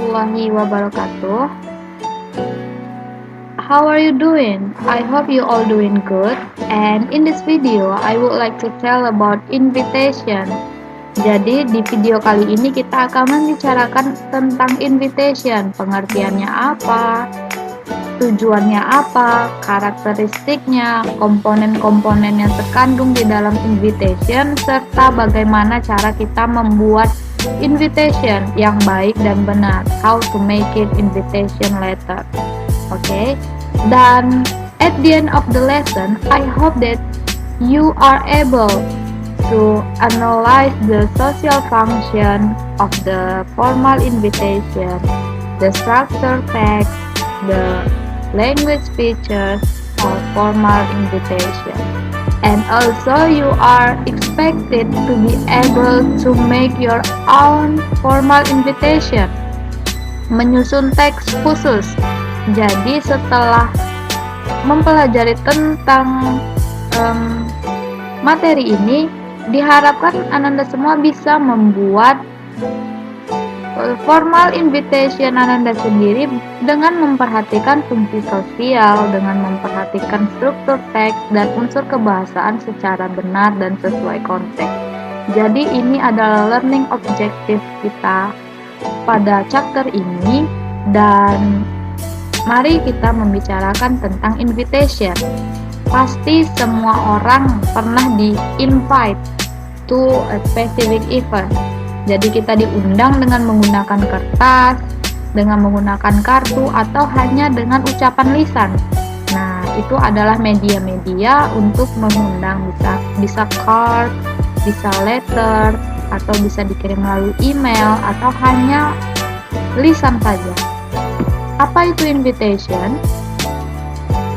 warahmatullahi wabarakatuh. How are you doing? I hope you all doing good. And in this video, I would like to tell about invitation. Jadi di video kali ini kita akan membicarakan tentang invitation. Pengertiannya apa? Tujuannya apa? Karakteristiknya, komponen-komponen yang terkandung di dalam invitation, serta bagaimana cara kita membuat invitation yang baik dan benar. How to make it invitation letter. Okay. Dan at the end of the lesson, I hope that you are able to analyze the social function of the formal invitation, the structure text, the language features of formal invitation. And also you are expected to be able to make your own formal invitation, menyusun teks khusus. Jadi setelah mempelajari tentang materi ini, diharapkan Ananda semua bisa membuat formal invitation Ananda sendiri dengan memperhatikan fungsi sosial, dengan memperhatikan struktur teks dan unsur kebahasaan secara benar dan sesuai konteks. Jadi ini adalah learning objective kita pada chapter ini, dan mari kita membicarakan tentang invitation. Pasti semua orang pernah di-invite to a specific event. Jadi kita diundang dengan menggunakan kertas, dengan menggunakan kartu, atau hanya dengan ucapan lisan. Nah, itu adalah media-media untuk mengundang, bisa card, bisa letter, atau bisa dikirim melalui email, atau hanya lisan saja. Apa itu invitation?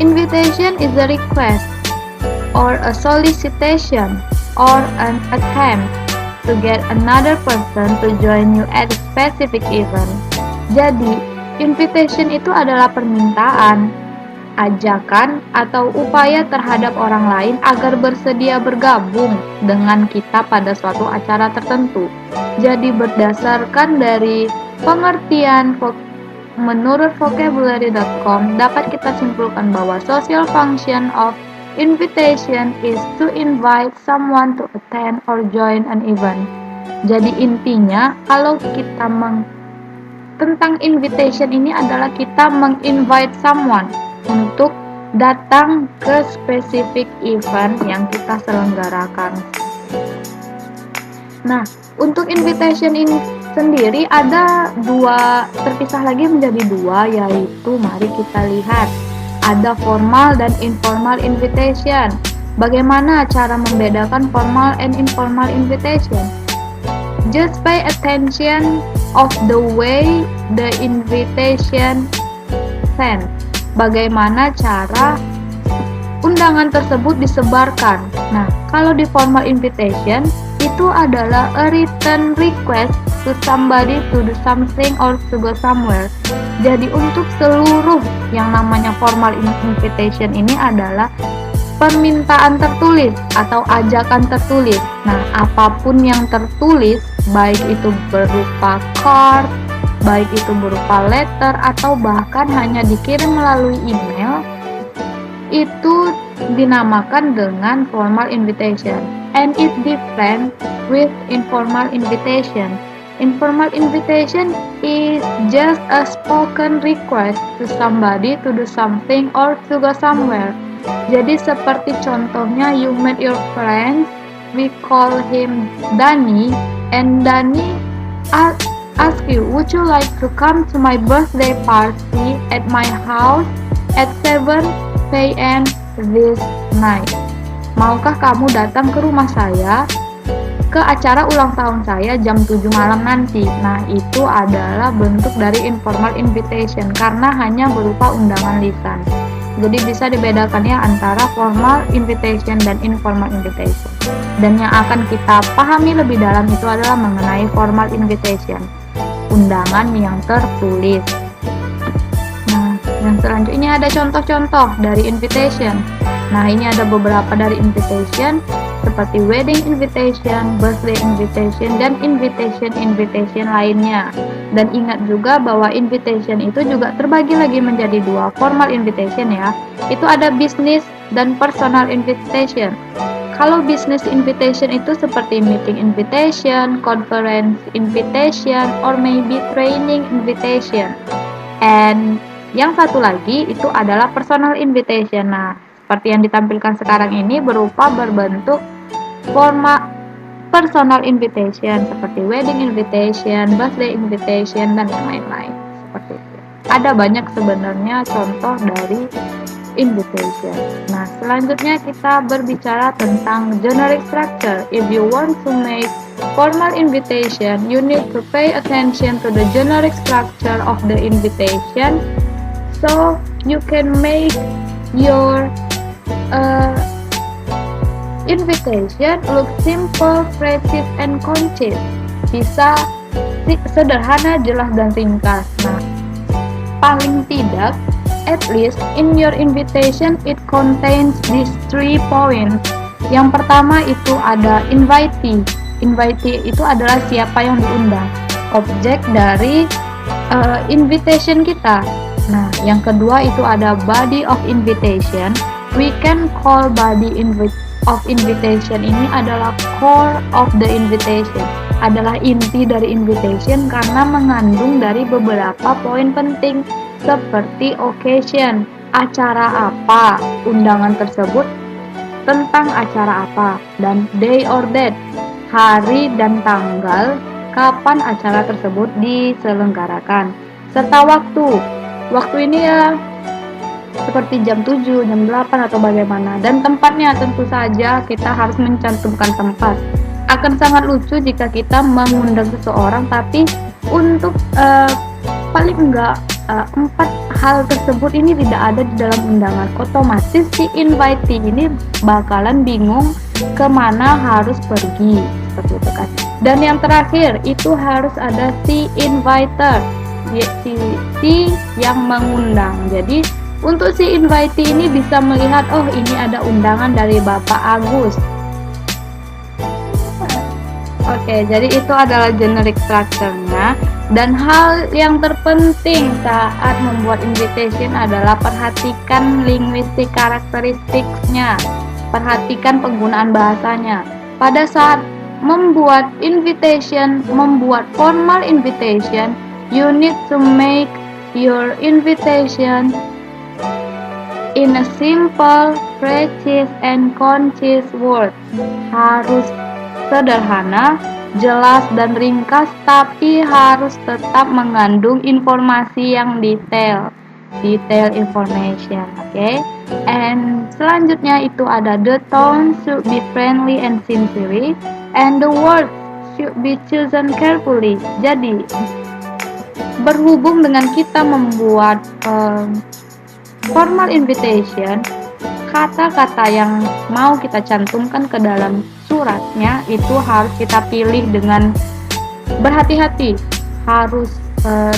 Invitation is a request or a solicitation or an attempt to get another person to join you at a specific event. Jadi, invitation itu adalah permintaan, ajakan, atau upaya terhadap orang lain agar bersedia bergabung dengan kita pada suatu acara tertentu. Jadi, berdasarkan dari pengertian menurut vocabulary.com, dapat kita simpulkan bahwa social function of invitation is to invite someone to attend or join an event. Jadi intinya, kalau kita tentang invitation ini adalah kita menginvite someone untuk datang ke spesifik event yang kita selenggarakan. Nah, untuk invitation ini sendiri ada terpisah lagi menjadi dua, yaitu mari kita lihat. Ada formal dan informal invitation. Bagaimana cara membedakan formal and informal invitation? Just pay attention of the way the invitation sent. Bagaimana cara undangan tersebut disebarkan. Nah, kalau di formal invitation itu adalah a written request to somebody to do something or to go somewhere. Jadi untuk seluruh yang namanya formal invitation ini adalah permintaan tertulis atau ajakan tertulis. Nah, apapun yang tertulis, baik itu berupa card, baik itu berupa letter, atau bahkan hanya dikirim melalui email, itu dinamakan dengan formal invitation. And it different with informal invitation. Informal invitation is just a spoken request to somebody to do something or to go somewhere. Jadi seperti contohnya, you met your friend, we call him Dani, and Dani ask you, would you like to come to my birthday party at my house at 7 p.m. this night? Maukah kamu datang ke rumah saya ke acara ulang tahun saya jam 7 malam nanti? Nah, itu adalah bentuk dari informal invitation karena hanya berupa undangan lisan. Jadi bisa dibedakan ya antara formal invitation dan informal invitation. Dan yang akan kita pahami lebih dalam itu adalah mengenai formal invitation, undangan yang tertulis. Nah, yang selanjutnya ada contoh-contoh dari invitation. Nah, ini ada beberapa dari invitation. seperti wedding invitation, birthday invitation, dan invitation lainnya. Dan ingat juga bahwa invitation itu juga terbagi lagi menjadi dua, formal invitation ya. Itu ada business dan personal invitation. Kalau business invitation itu seperti meeting invitation, conference invitation, or maybe training invitation. And yang satu lagi itu adalah personal invitation. Nah, seperti yang ditampilkan sekarang ini berupa berbentuk format personal invitation seperti wedding invitation, birthday invitation, dan yang lain-lain. Seperti itu. Ada banyak sebenarnya contoh dari invitation. Nah, selanjutnya kita berbicara tentang generic structure. If you want to make formal invitation, you need to pay attention to the generic structure of the invitation, so you can make your invitation look simple, precise, and concise. Bisa sederhana, jelas, dan ringkas. Nah, paling tidak at least in your invitation it contains these 3 points. Yang pertama itu ada invitee. Invitee itu adalah siapa yang diundang, objek dari invitation kita. Nah, yang kedua itu ada body of invitation. We can call body of invitation ini adalah core of the invitation, adalah inti dari invitation karena mengandung dari beberapa poin penting seperti occasion, acara apa, undangan tersebut tentang acara apa, dan day or date, hari dan tanggal kapan acara tersebut diselenggarakan, serta waktu ini ya seperti jam 7, jam 8 atau bagaimana, dan tempatnya tentu saja kita harus mencantumkan tempat. Akan sangat lucu jika kita mengundang seseorang tapi untuk paling enggak 4 hal tersebut ini tidak ada di dalam undangan. Otomatis si invitee ini bakalan bingung kemana harus pergi, seperti itu kan. Dan yang terakhir itu harus ada si inviter, si yang mengundang. Jadi untuk si invitee ini bisa melihat, oh ini ada undangan dari Bapak Agus. Oke, jadi itu adalah generic structure-nya. Dan hal yang terpenting saat membuat invitation adalah perhatikan linguistic characteristics-nya. Perhatikan penggunaan bahasanya. Pada saat membuat invitation, membuat formal invitation, you need to make your invitation in a simple, precise, and concise words. Harus sederhana, jelas, dan ringkas, tapi harus tetap mengandung informasi yang detail information. Okay? And selanjutnya itu ada the tone should be friendly and sincere, and the words should be chosen carefully. Jadi berhubung dengan kita membuat formal invitation, kata-kata yang mau kita cantumkan ke dalam suratnya itu harus kita pilih dengan berhati-hati. Harus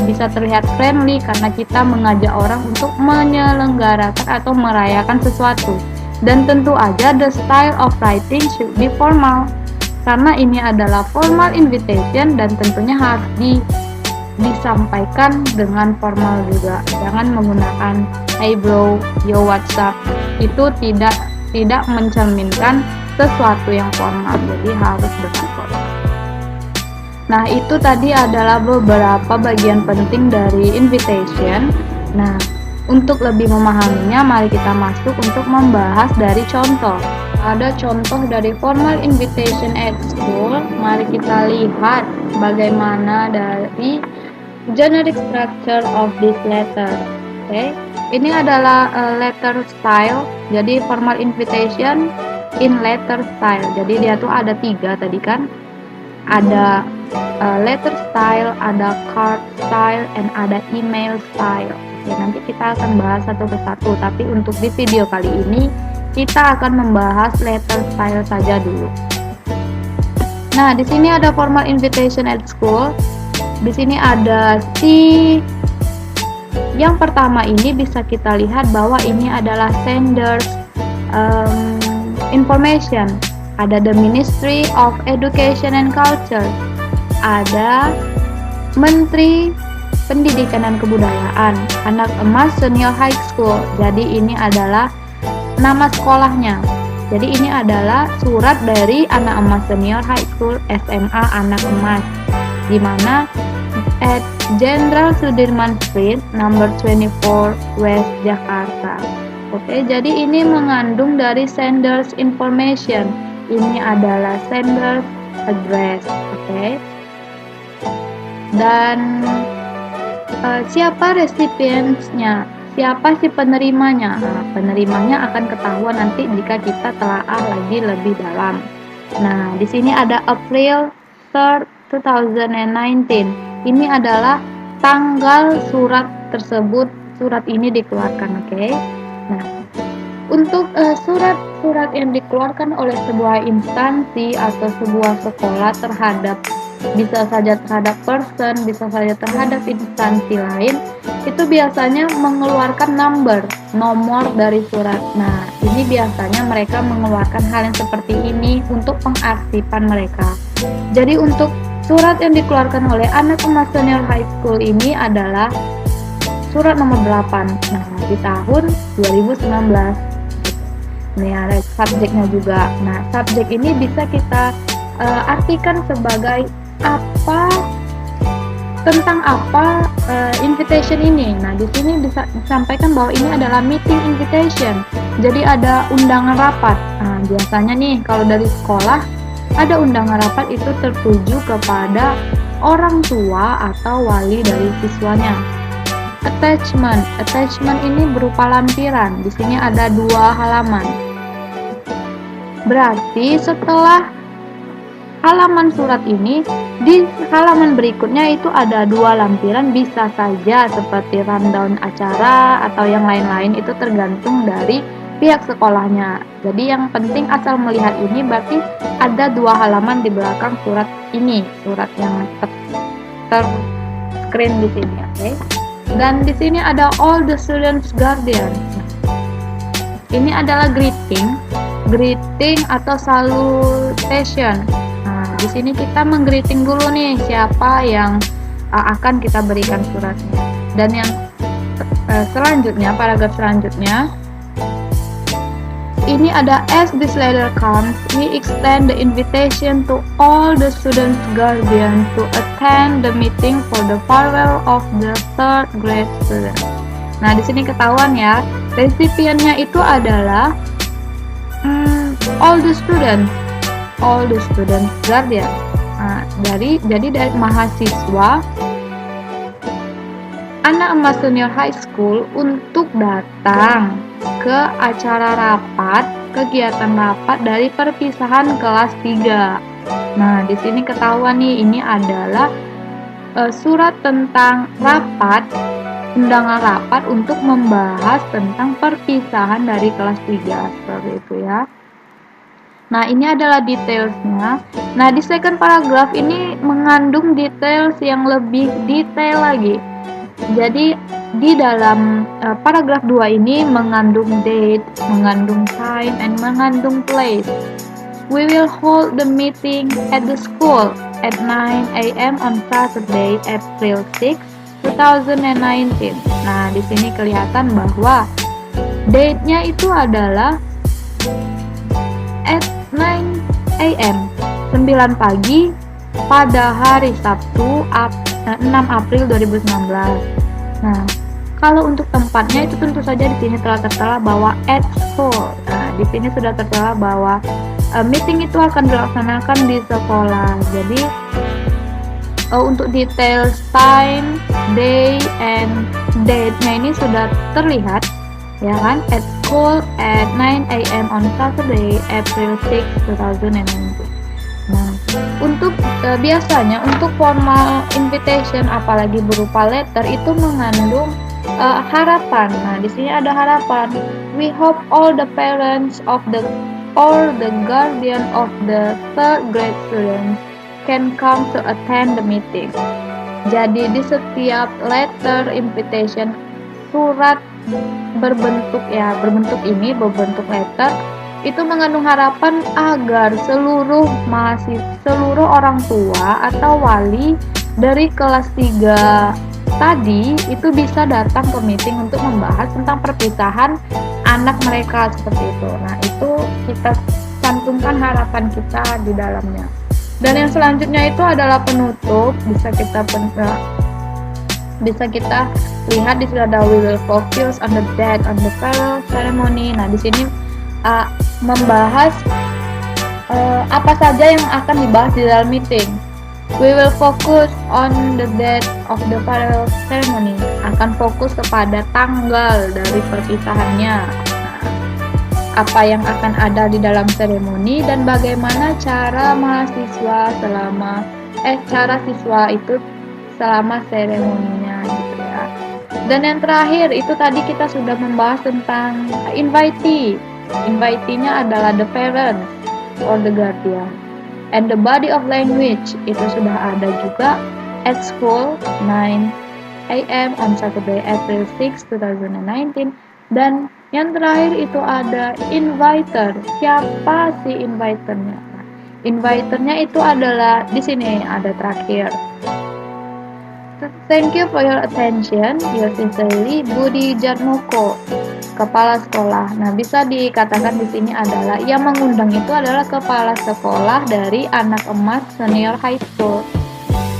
bisa terlihat friendly karena kita mengajak orang untuk menyelenggarakan atau merayakan sesuatu. Dan tentu aja the style of writing should be formal karena ini adalah formal invitation dan tentunya harus disampaikan dengan formal juga. Jangan menggunakan hey bro, yo what's up. Itu tidak mencerminkan sesuatu yang formal, jadi harus dengan formal. Nah, itu tadi adalah beberapa bagian penting dari invitation. Nah, untuk lebih memahaminya, mari kita masuk untuk membahas dari contoh. Ada contoh dari formal invitation at school. Mari kita lihat bagaimana dari generic structure of this letter. Okay. Ini adalah letter style. Jadi formal invitation in letter style. Jadi dia tuh ada 3 tadi kan. Ada letter style, ada card style, and ada email style. Oke, nanti kita akan bahas satu persatu. Tapi untuk di video kali ini kita akan membahas letter style saja dulu. Nah, di sini ada formal invitation at school. Di sini ada yang pertama ini bisa kita lihat bahwa ini adalah senders information ada the Ministry of Education and Culture, ada Menteri Pendidikan dan Kebudayaan, Anak Emas Senior High School. Jadi ini adalah nama sekolahnya. Jadi ini adalah surat dari Anak Emas Senior High School SMA Anak Emas, di mana at Jenderal Sudirman Street, number 24, West Jakarta. Oke, jadi ini mengandung dari sender's information. Ini adalah sender's address. Oke. Dan siapa recipients-nya? Siapa si penerimanya? Nah, penerimanya akan ketahuan nanti jika kita telaah lagi lebih dalam. Nah, di sini ada April 3rd, 2019. Ini adalah tanggal surat tersebut, surat ini dikeluarkan, oke? Nah, untuk surat-surat yang dikeluarkan oleh sebuah instansi atau sebuah sekolah terhadap, bisa saja terhadap person, bisa saja terhadap instansi lain, itu biasanya mengeluarkan nomor dari surat. Nah, ini biasanya mereka mengeluarkan hal yang seperti ini untuk pengarsipan mereka. Jadi untuk surat yang dikeluarkan oleh Anak Emas Senior High School ini adalah surat nomor 8. Nah, di tahun 2019. Ini ada subjeknya juga. Nah, subjek ini bisa kita artikan sebagai tentang apa invitation ini. Nah, di sini disampaikan bahwa ini adalah meeting invitation. Jadi ada undangan rapat. Nah, biasanya nih kalau dari sekolah ada undangan rapat itu tertuju kepada orang tua atau wali dari siswanya. Attachment ini berupa lampiran. Di sini ada 2 halaman. Berarti setelah halaman surat ini, di halaman berikutnya itu ada 2 lampiran, bisa saja seperti rundown acara atau yang lain-lain, itu tergantung dari pihak sekolahnya. Jadi yang penting asal melihat ini berarti ada 2 halaman di belakang surat ini, surat yang screen di sini, oke? Dan di sini ada all the students guardian. Ini adalah greeting atau salutation. Di sini kita menggreeting dulu nih siapa yang akan kita berikan suratnya. Dan yang selanjutnya, paragraf selanjutnya, ini ada as this letter comes, we extend the invitation to all the students' guardians to attend the meeting for the farewell of the 3rd grade students. Nah, di sini ketahuan ya, resipiennya itu adalah all the students guardian. Nah, jadi dari mahasiswa Anak Emas Senior High School untuk datang ke acara rapat, kegiatan rapat dari perpisahan kelas 3. Nah, di sini ketahuan nih, ini adalah surat tentang rapat, undangan rapat untuk membahas tentang perpisahan dari kelas 3, seperti itu ya. Nah, ini adalah detailsnya. Nah, di second paragraph ini mengandung details yang lebih detail lagi. Jadi, di dalam paragraf 2 ini mengandung date, mengandung time, and mengandung place. We will hold the meeting at the school at 9 a.m. on Saturday, April 6, 2019. Nah, di sini kelihatan bahwa date-nya itu adalah at 9 a.m. 9 pagi pada hari Sabtu 6 April 2019. Nah, kalau untuk tempatnya itu tentu saja di sini telah tertera bahwa at school. Nah, di sini sudah tertera bahwa meeting itu akan dilaksanakan di sekolah. Jadi untuk details time, day, and date-nya ini sudah terlihat, ya kan? At school at 9 a.m. on Saturday, April 6, 2019. Nah, untuk biasanya untuk formal invitation, apalagi berupa letter, itu mengandung harapan. Nah, di sini ada harapan. We hope all the parents of the or the guardian of the 3rd grade students can come to attend the meeting. Jadi di setiap letter invitation, surat berbentuk letter, itu mengandung harapan agar seluruh orang tua atau wali dari kelas 3 tadi itu bisa datang ke meeting untuk membahas tentang perpisahan anak mereka seperti itu. Nah, itu kita cantumkan harapan kita di dalamnya. Dan yang selanjutnya itu adalah penutup. Bisa kita lihat di sini ada we will focus on the death on the farewell ceremony. Nah, di sini membahas apa saja yang akan dibahas di dalam meeting. We will focus on the date of the farewell ceremony. Akan fokus kepada tanggal dari perpisahannya. Apa yang akan ada di dalam seremoni dan bagaimana cara siswa itu selama seremoninya gitu ya. Dan yang terakhir itu tadi kita sudah membahas tentang invitee. Invitee-nya adalah the parents or the guardian. And the body of language itu sudah ada juga at school 9 a.m. on Saturday, April 6, 2019. Dan yang terakhir itu ada inviter. Siapa si inviternya? Nah, inviternya itu adalah di sini ada terakhir. Thank you for your attention. Yours sincerely, Budi Jatmoko, kepala sekolah. Nah, bisa dikatakan di sini adalah yang mengundang itu adalah kepala sekolah dari Anak Emas Senior High School.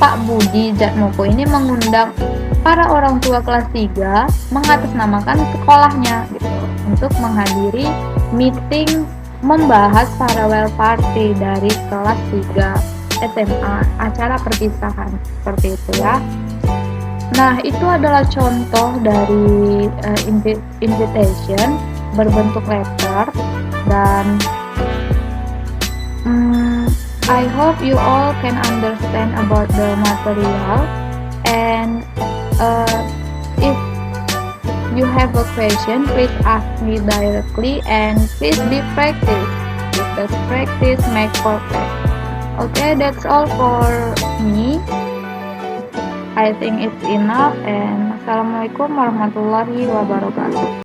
Pak Budi Jatmoko ini mengundang para orang tua kelas 3 mengatasnamakan sekolahnya gitu untuk menghadiri meeting membahas farewell party dari kelas 3 SMA, acara perpisahan seperti itu ya. Nah, itu adalah contoh dari invitation berbentuk letter dan I hope you all can understand about the material and if you have a question, please ask me directly and please be practice because practice make perfect. Okay, that's all for me. I think it's enough and Assalamualaikum warahmatullahi wabarakatuh.